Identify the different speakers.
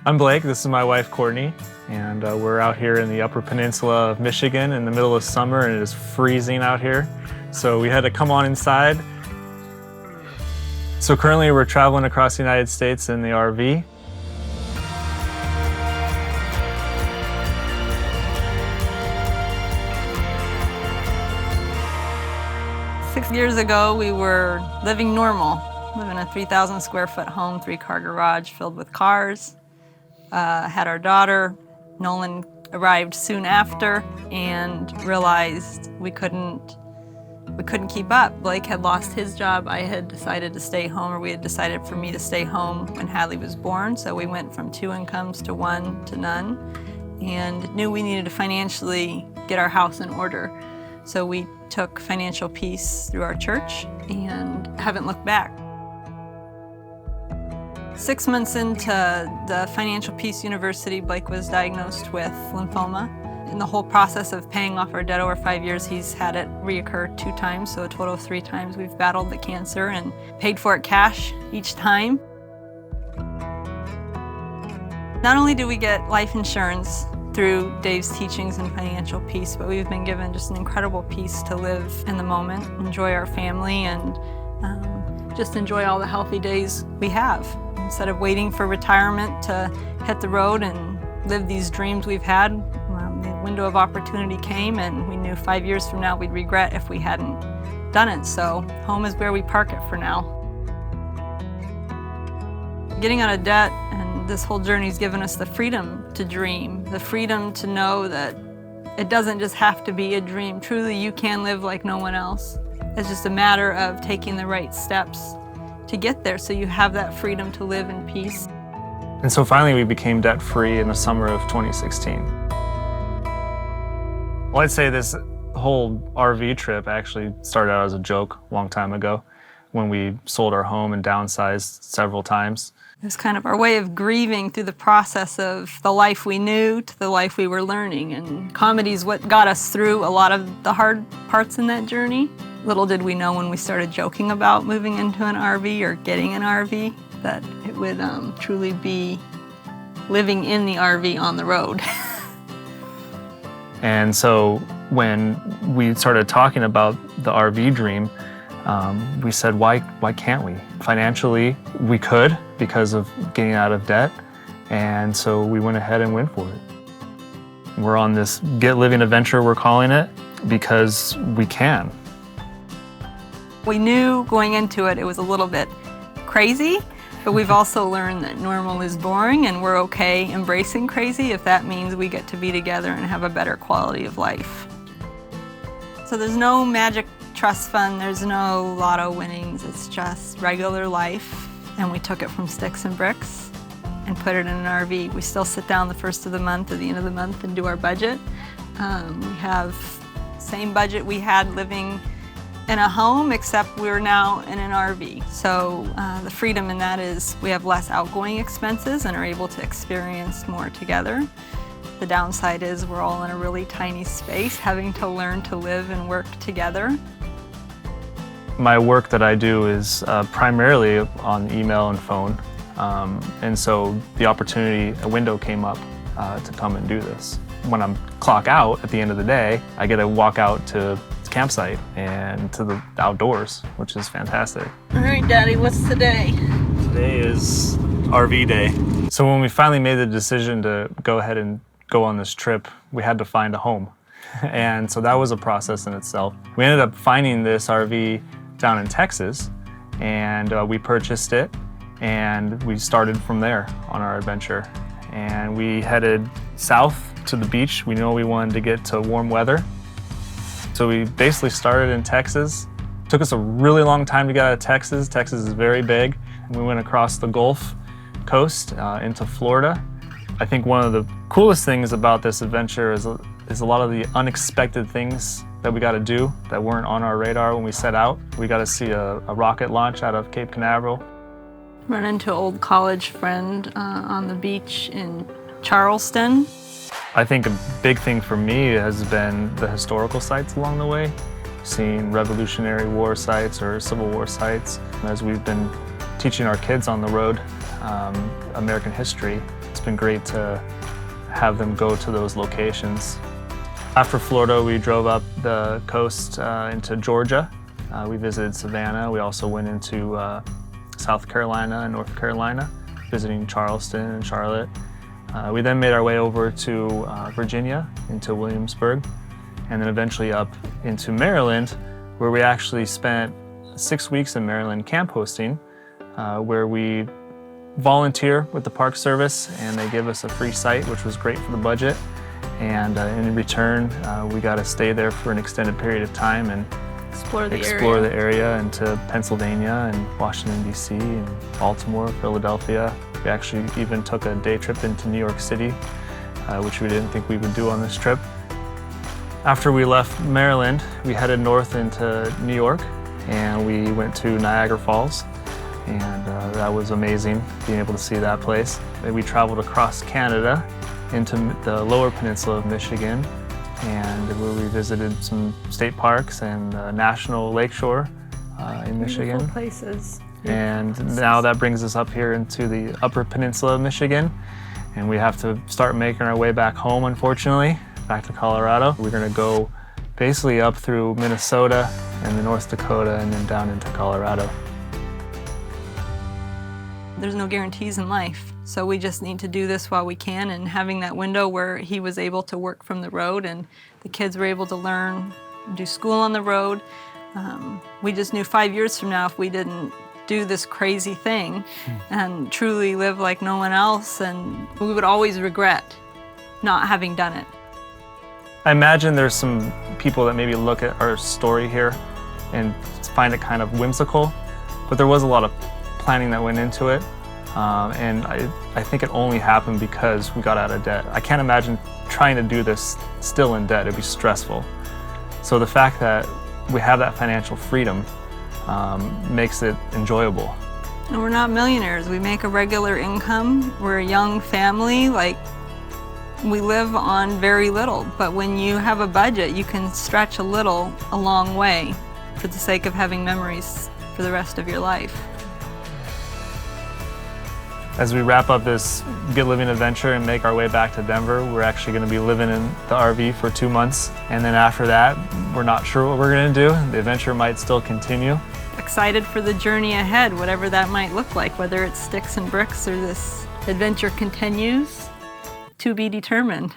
Speaker 1: I'm Blake, this is my wife Courtney, and we're out here in the Upper Peninsula of Michigan in the middle of summer, and it is freezing out here. So we had to come on inside. So currently we're traveling across the United States in the RV.
Speaker 2: Six years ago, we were living normal, living in a 3,000 square foot home, 3-car garage filled with cars. Had our daughter. Nolan arrived soon after and realized we couldn't keep up. Blake had lost his job. I had decided to stay home, or we had decided for me to stay home when Hadley was born. So we went from 2 incomes to 1 to none, and knew we needed to financially get our house in order. So we took financial peace through our church and haven't looked back. 6 months into the Financial Peace University, Blake was diagnosed with lymphoma. In the whole process of paying off our debt over 5 years, he's had it reoccur 2 times, so a total of 3 times we've battled the cancer and paid for it cash each time. Not only do we get life insurance through Dave's teachings and financial peace, but we've been given just an incredible peace to live in the moment, enjoy our family, and just enjoy all the healthy days we have. Instead of waiting for retirement to hit the road and live these dreams we've had, the window of opportunity came, and we knew 5 years from now we'd regret if we hadn't done it. So home is where we park it for now. Getting out of debt and this whole journey's given us the freedom to dream, the freedom to know that it doesn't just have to be a dream. Truly, you can live like no one else. It's just a matter of taking the right steps to get there, so you have that freedom to live in peace.
Speaker 1: And so finally we became debt-free in the summer of 2016. Well, I'd say this whole RV trip actually started out as a joke a long time ago when we sold our home and downsized several times.
Speaker 2: It was kind of our way of grieving through the process of the life we knew to the life we were learning. And comedy is what got us through a lot of the hard parts in that journey. Little did we know when we started joking about moving into an RV or getting an RV that it would truly be living in the RV on the road.
Speaker 1: And so when we started talking about the RV dream, we said, why can't we? Financially, we could because of getting out of debt, and so we went ahead and went for it. We're on this get living adventure, we're calling it, because we can.
Speaker 2: We knew going into it, it was a little bit crazy, but we've also learned that normal is boring, and we're okay embracing crazy if that means we get to be together and have a better quality of life. So there's no magic trust fund, there's no lotto winnings, it's just regular life, and we took it from sticks and bricks and put it in an RV. We still sit down the first of the month or the end of the month and do our budget. We have the same budget we had living in a home, except we're now in an RV. So the freedom in that is we have less outgoing expenses and are able to experience more together. The downside is we're all in a really tiny space, having to learn to live and work together.
Speaker 1: My work that I do is primarily on email and phone. And so the opportunity, a window came up to come and do this. When I'm clock out at the end of the day, I get to walk out to the campsite and to the outdoors, which is fantastic.
Speaker 2: All right, Daddy, what's today?
Speaker 1: Today is RV day. So when we finally made the decision to go ahead and go on this trip, we had to find a home. And so that was a process in itself. We ended up finding this RV down in Texas, and we purchased it, and we started from there on our adventure. And we headed south to the beach. We knew we wanted to get to warm weather. So we basically started in Texas. Took us a really long time to get out of Texas. Texas is very big. We went across the Gulf Coast into Florida. I think one of the coolest things about this adventure is a lot of the unexpected things that we got to do that weren't on our radar when we set out. We got to see a rocket launch out of Cape Canaveral.
Speaker 2: Run into an old college friend on the beach in Charleston.
Speaker 1: I think a big thing for me has been the historical sites along the way, seeing Revolutionary War sites or Civil War sites. As we've been teaching our kids on the road, American history. It's been great to have them go to those locations. After Florida, we drove up the coast into Georgia. We visited Savannah. We also went into South Carolina and North Carolina, visiting Charleston and Charlotte. We then made our way over to Virginia, into Williamsburg, and then eventually up into Maryland, where we actually spent 6 weeks in Maryland camp hosting, where we volunteer with the Park Service, and they give us a free site, which was great for the budget. And in return, we got to stay there for an extended period of time and explore the area into Pennsylvania and Washington, D.C., and Baltimore, Philadelphia. We actually even took a day trip into New York City, which we didn't think we would do on this trip. After we left Maryland, we headed north into New York, and we went to Niagara Falls. And that was amazing, being able to see that place. And we traveled across Canada into the lower peninsula of Michigan, and where we visited some state parks and National Lakeshore in Michigan.
Speaker 2: Beautiful places.
Speaker 1: And now that brings us up here into the upper peninsula of Michigan, and we have to start making our way back home, unfortunately, back to Colorado. We're gonna go basically up through Minnesota and the North Dakota and then down into Colorado.
Speaker 2: There's no guarantees in life, so we just need to do this while we can, and having that window where he was able to work from the road and the kids were able to learn, do school on the road. We just knew 5 years from now, if we didn't do this crazy thing and truly live like no one else, and we would always regret not having done it.
Speaker 1: I imagine there's some people that maybe look at our story here and find it kind of whimsical, but there was a lot of planning that went into it, and I think it only happened because we got out of debt. I can't imagine trying to do this still in debt. It'd be stressful. So the fact that we have that financial freedom makes it enjoyable.
Speaker 2: And we're not millionaires. We make a regular income. We're a young family. Like, we live on very little, but when you have a budget, you can stretch a little a long way for the sake of having memories for the rest of your life.
Speaker 1: As we wrap up this Good Living adventure and make our way back to Denver, we're actually going to be living in the RV for 2 months. And then after that, we're not sure what we're going to do. The adventure might still continue.
Speaker 2: Excited for the journey ahead, whatever that might look like, whether it's sticks and bricks or this adventure continues, to be determined.